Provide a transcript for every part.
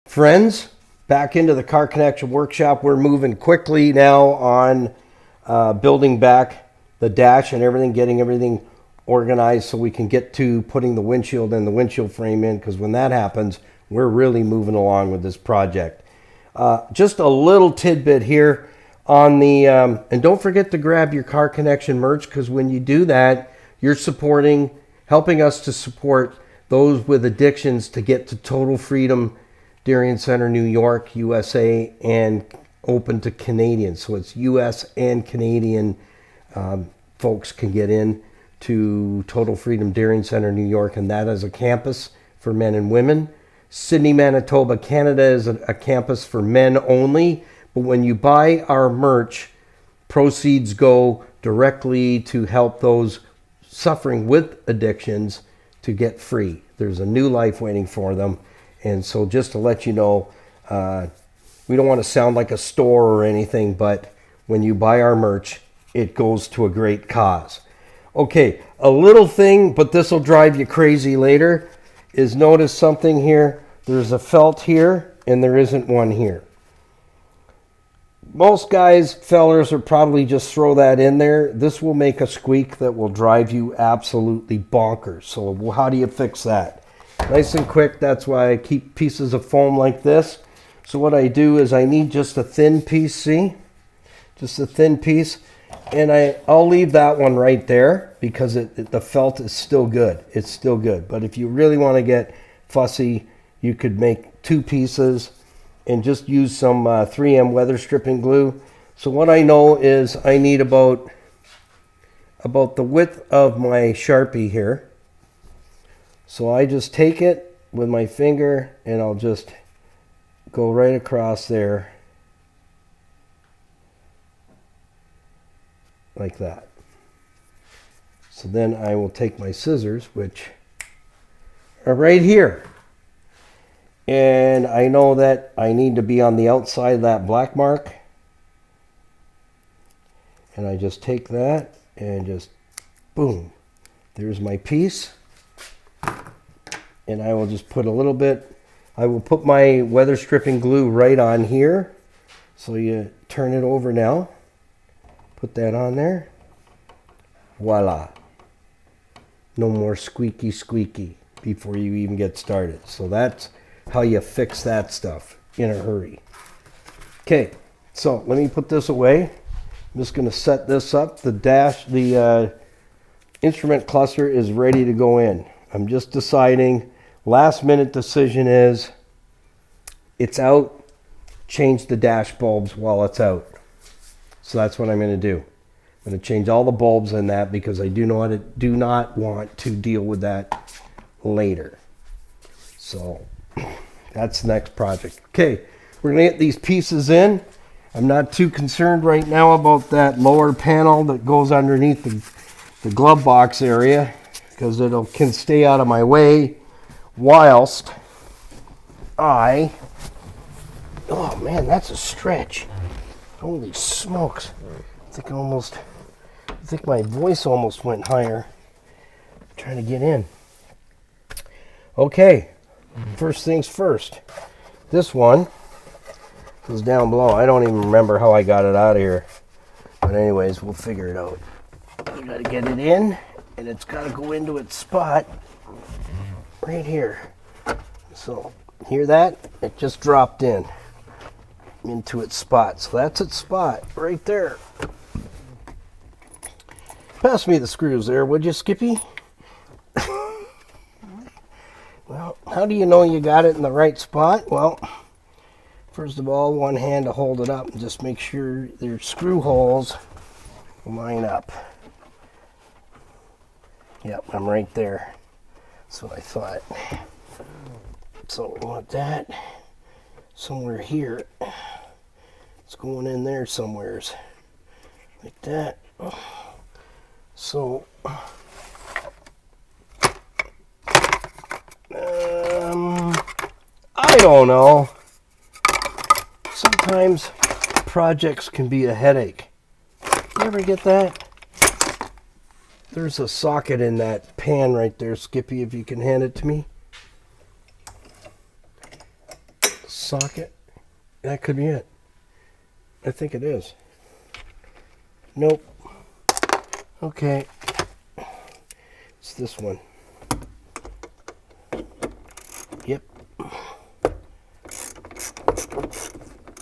Friends, back into the Car Connection workshop. We're moving quickly now on building back the dash and everything, getting everything organized so we can get to putting the windshield and the windshield frame in, because when that happens, we're really moving along with this project. Just a little tidbit here on the, and don't forget to grab your Car Connection merch, because when you do that, you're helping us to support those with addictions to get to total freedom Darien Center, New York, USA, and open to Canadians. So it's US and Canadian folks can get in to Total Freedom Darien Center, New York, and that is a campus for men and women. Sydney, Manitoba, Canada is a campus for men only. But when you buy our merch, proceeds go directly to help those suffering with addictions to get free. There's a new life waiting for them. And so just to let you know, we don't want to sound like a store or anything, but when you buy our merch, it goes to a great cause. Okay, a little thing, but this will drive you crazy later, is notice something here. There's a felt here, and there isn't one here. Most guys, fellers, will probably just throw that in there. This will make a squeak that will drive you absolutely bonkers. So how do you fix that? Nice and quick. That's why I keep pieces of foam like this. So what I do is I need just a thin piece, see? Just a thin piece. And I'll leave that one right there because the felt is still good. It's still good. But if you really want to get fussy, you could make two pieces and just use some 3M weather stripping glue. So what I know is I need about the width of my Sharpie here. So I just take it with my finger and I'll just go right across there like that. So then I will take my scissors, which are right here. And I know that I need to be on the outside of that black mark. And I just take that and just boom. There's my piece. And I will just put a little bit, I will put my weather stripping glue right on here. So you turn it over now. Put that on there. Voila. No more squeaky squeaky before you even get started. So that's how you fix that stuff in a hurry. Okay, so let me put this away. I'm just going to set this up. The instrument cluster is ready to go in. I'm just deciding. Last minute decision is it's out. Change the dash bulbs while it's out. So that's what I'm going to do. I'm going to change all the bulbs in that because I do not want to deal with that later. So that's the next project. Okay, we're going to get these pieces in. I'm not too concerned right now about that lower panel that goes underneath the glove box area because it can stay out of my way whilst oh man, that's a stretch. Holy smokes. I think my voice almost went higher. I'm trying to get in. Okay, first things first. This one goes down below. I don't even remember how I got it out of here. But anyways, we'll figure it out. You gotta get it in, and it's gotta go into its spot right here. So, hear that? It just dropped into its spot. So that's its spot right there. Pass me the screws there, would you, Skippy? Well, how do you know you got it in the right spot? Well, first of all, one hand to hold it up and just make sure their screw holes line up. Yep, I'm right there. That's what I thought. So we want that somewhere here. It's going in there somewheres. Like that. So I don't know. Sometimes projects can be a headache. You ever get that? There's a socket in that pan right there, Skippy, if you can hand it to me. socket. That could be it. I think it is. Nope. Okay. It's this one. Yep.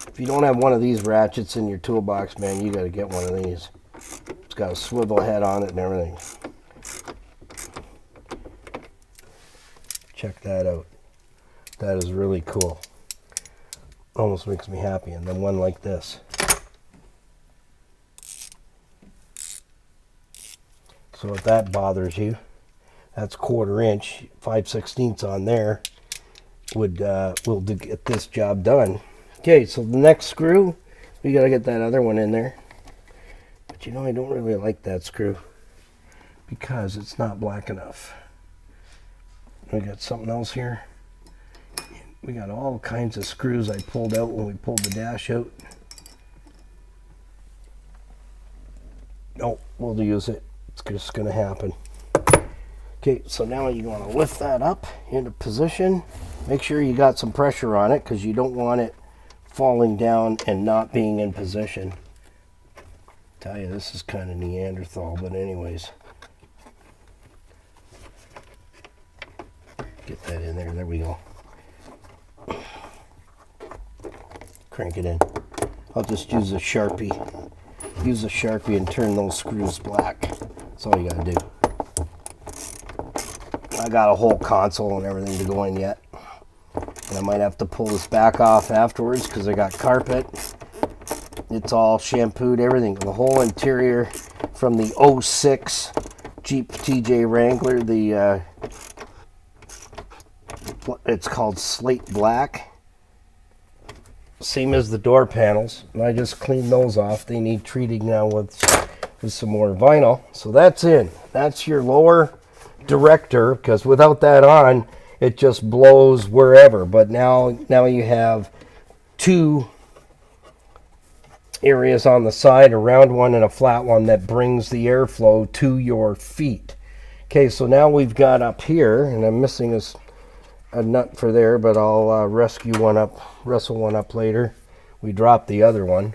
If you don't have one of these ratchets in your toolbox, man, you got to get one of these. It's got a swivel head on it and everything. Check that out. That is really cool. Almost makes me happy. And then one like this. So if that bothers you, that's 1/4 inch, 5/16 on there. Will get this job done. Okay, so the next screw, we gotta get that other one in there. But you know, I don't really like that screw because it's not black enough. We got something else here. We got all kinds of screws I pulled out when we pulled the dash out. No, we'll use it. It's just gonna happen. Okay, so now you want to lift that up into position. Make sure you got some pressure on it because you don't want it falling down and not being in position. Tell you, this is kind of Neanderthal, but anyways. Get that in there. There we go. Crank it in. I'll just use a Sharpie. Use a Sharpie and turn those screws black. That's all you gotta do. I got a whole console and everything to go in yet. And I might have to pull this back off afterwards because I got carpet. It's all shampooed, everything. The whole interior from the 06 Jeep TJ Wrangler. It's called Slate Black. Same as the door panels. And I just cleaned those off. They need treating now with some more vinyl. So that's in. That's your lower director, because without that on, it just blows wherever. But now you have two areas on the side, a round one and a flat one, that brings the airflow to your feet. Okay, so now we've got up here, and I'm missing a nut for there, but I'll wrestle one up later. We dropped the other one,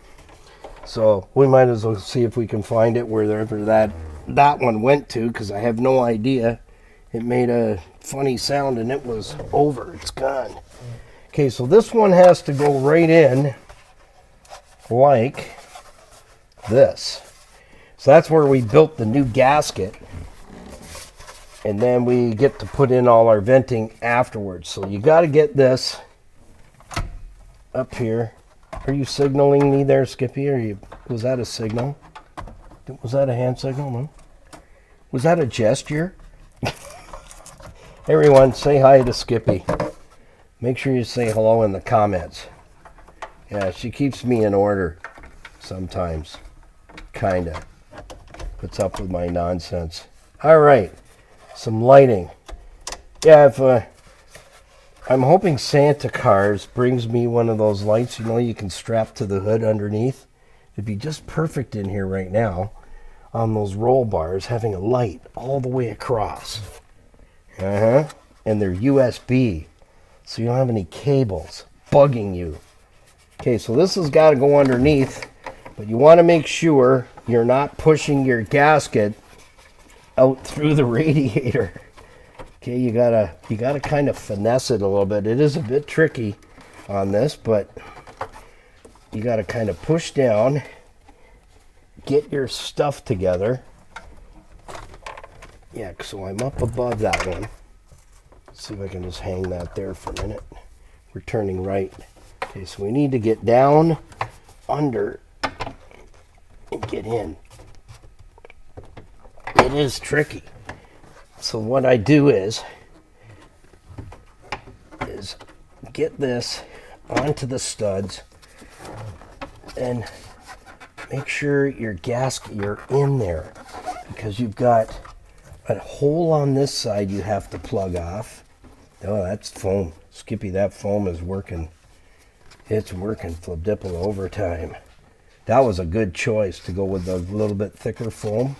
so we might as well see if we can find it wherever that one went to, because I have no idea. It made a funny sound and it was over. It's gone. Okay, so this one has to go right in like this. So that's where we built the new gasket. And then we get to put in all our venting afterwards. So you got to get this up here. Are you signaling me there, Skippy? Was that a signal? Was that a hand signal? No? Was that a gesture? Everyone, say hi to Skippy. Make sure you say hello in the comments. Yeah, she keeps me in order sometimes. Kinda. Puts up with my nonsense. All right. Some lighting. Yeah, I'm hoping Santa Cars brings me one of those lights, you know, you can strap to the hood underneath. It'd be just perfect in here right now on those roll bars, having a light all the way across. And they're USB, so you don't have any cables bugging you. Okay, so this has got to go underneath, but you want to make sure you're not pushing your gasket out through the radiator. Okay, you gotta kind of finesse it a little bit. It is a bit tricky on this, but you gotta kind of push down, get your stuff together. Yeah, so I'm up above that one. Let's see if I can just hang that there for a minute. We're turning right. Okay, so we need to get down, under, and get in. It is tricky. So what I do is get this onto the studs and make sure your gasket, you're in there, because you've got a hole on this side you have to plug off. Oh, that's foam. Skippy, that foam is working. It's working flip-dipple overtime. That was a good choice to go with a little bit thicker foam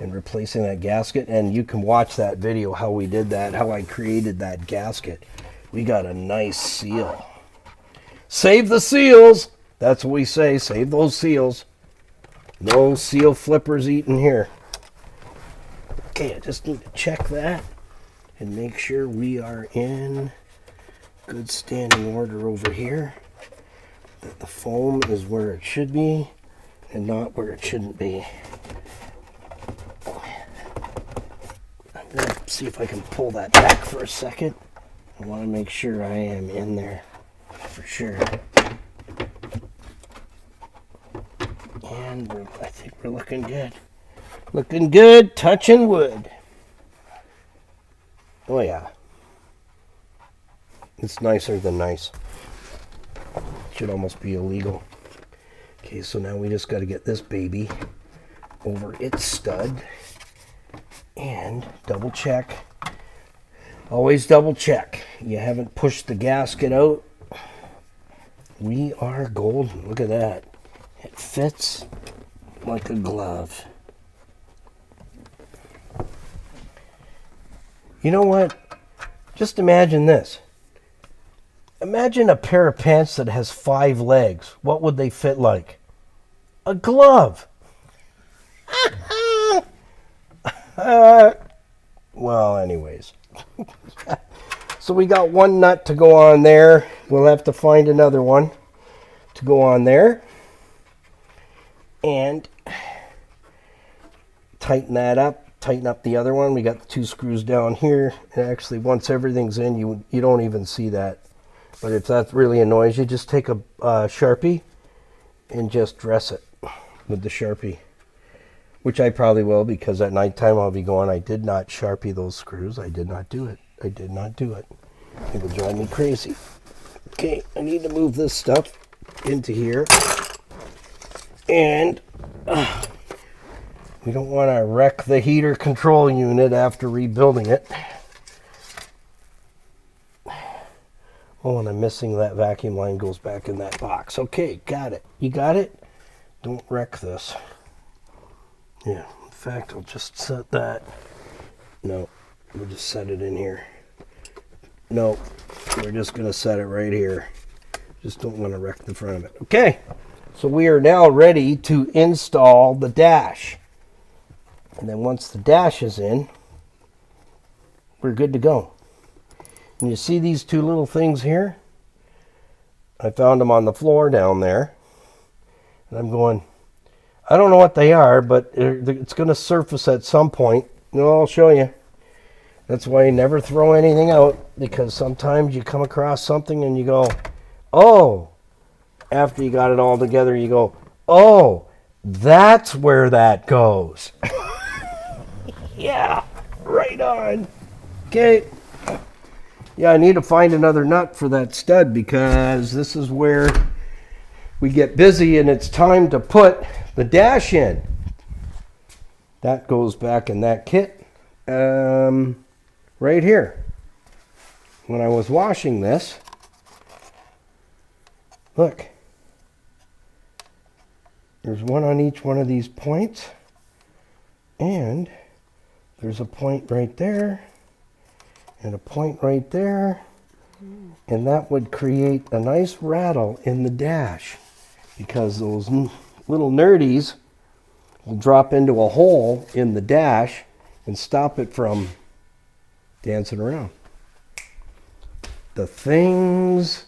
and replacing that gasket. And you can watch that video how we did that, how I created that gasket. We got a nice seal. Save the seals. That's what we say. Save those seals. No seal flippers eating here. Okay, I just need to check that and make sure we are in good standing order over here. That the foam is where it should be and not where it shouldn't be. I'm going to see if I can pull that back for a second. I want to make sure I am in there for sure. And I think we're looking good. Looking good, touching wood. Oh yeah. It's nicer than nice. Should almost be illegal. Okay, so now we just got to get this baby over its stud and double check. Always double check. You haven't pushed the gasket out. We are golden. Look at that. It fits like a glove. You know what? Just imagine this. Imagine a pair of pants that has 5 legs. What would they fit like? A glove. Well, anyways. So we got one nut to go on there. We'll have to find another one to go on there. And tighten that up. Tighten up the other one. We got the 2 screws down here. And actually, once everything's in, you don't even see that. But if that really annoys you, just take a Sharpie and just dress it with the Sharpie. Which I probably will, because at nighttime I'll be going, I did not Sharpie those screws. I did not do it. I did not do it. It will drive me crazy. Okay, I need to move this stuff into here. And we don't want to wreck the heater control unit after rebuilding it. Oh, and I'm missing that vacuum line goes back in that box. Okay, got it. You got it? Don't wreck this. Yeah, in fact, I'll just set that. No, we'll just set it in here. No, we're just going to set it right here. Just don't want to wreck the front of it. Okay, so we are now ready to install the dash. And then once the dash is in, we're good to go. And you see these 2 little things here? I found them on the floor down there. And I'm going, I don't know what they are, but it's going to surface at some point. No, I'll show you. That's why you never throw anything out, because sometimes you come across something and you go, oh, after you got it all together, you go, oh, that's where that goes. Yeah, right on. Okay. Yeah, I need to find another nut for that stud, because this is where we get busy and it's time to put the dash in. That goes back in that kit right here. When I was washing this, look, there's one on each one of these points, and there's a point right there and a point right there, and that would create a nice rattle in the dash, because those little nerdies will drop into a hole in the dash and stop it from dancing around. The things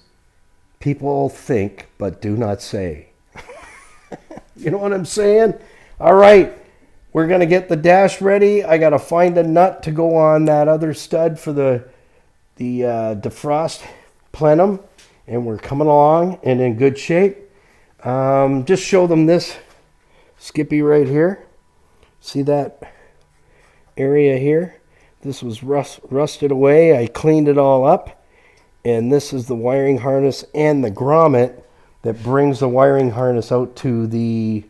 people think but do not say. You know what I'm saying? All right, we're going to get the dash ready. I got to find a nut to go on that other stud for the defrost plenum, and we're coming along and in good shape. Just show them this Skippy right here. See that area here? This was rusted away. I cleaned it all up, and this is the wiring harness and the grommet that brings the wiring harness out to the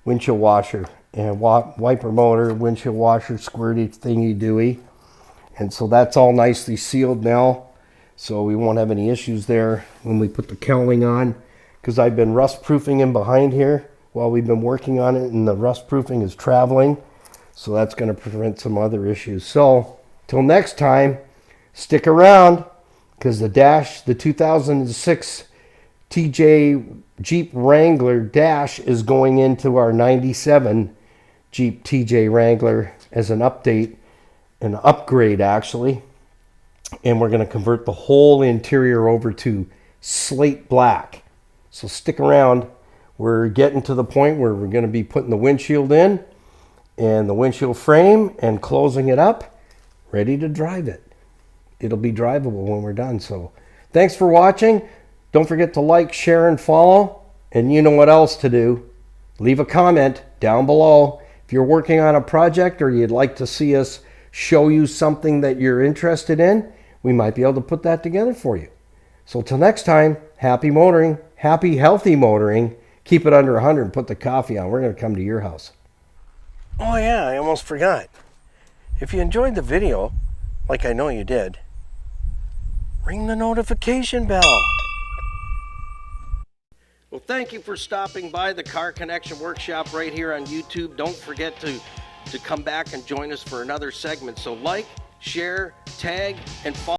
windshield washer and wiper motor, windshield washer, squirty thingy dooey. And so that's all nicely sealed now, so we won't have any issues there when we put the cowling on, because I've been rust proofing in behind here while we've been working on it, and the rust proofing is traveling, so that's going to prevent some other issues. So till next time, stick around, because the 2006 TJ Jeep Wrangler dash is going into our 97 Jeep TJ Wrangler as an update, an upgrade actually. And we're going to convert the whole interior over to slate black. So stick around. We're getting to the point where we're going to be putting the windshield in and the windshield frame and closing it up, ready to drive it. It'll be drivable when we're done. So thanks for watching. Don't forget to like, share, and follow. And you know what else to do. Leave a comment down below. If you're working on a project or you'd like to see us show you something that you're interested in, we might be able to put that together for you. So till next time, happy motoring, happy healthy motoring. Keep it under 100 and put the coffee on. We're going to come to your house. Oh yeah, I almost forgot. If you enjoyed the video, like I know you did, ring the notification bell. Well, thank you for stopping by the Car Connection Workshop right here on YouTube. Don't forget to come back and join us for another segment. So like, share, tag, and follow.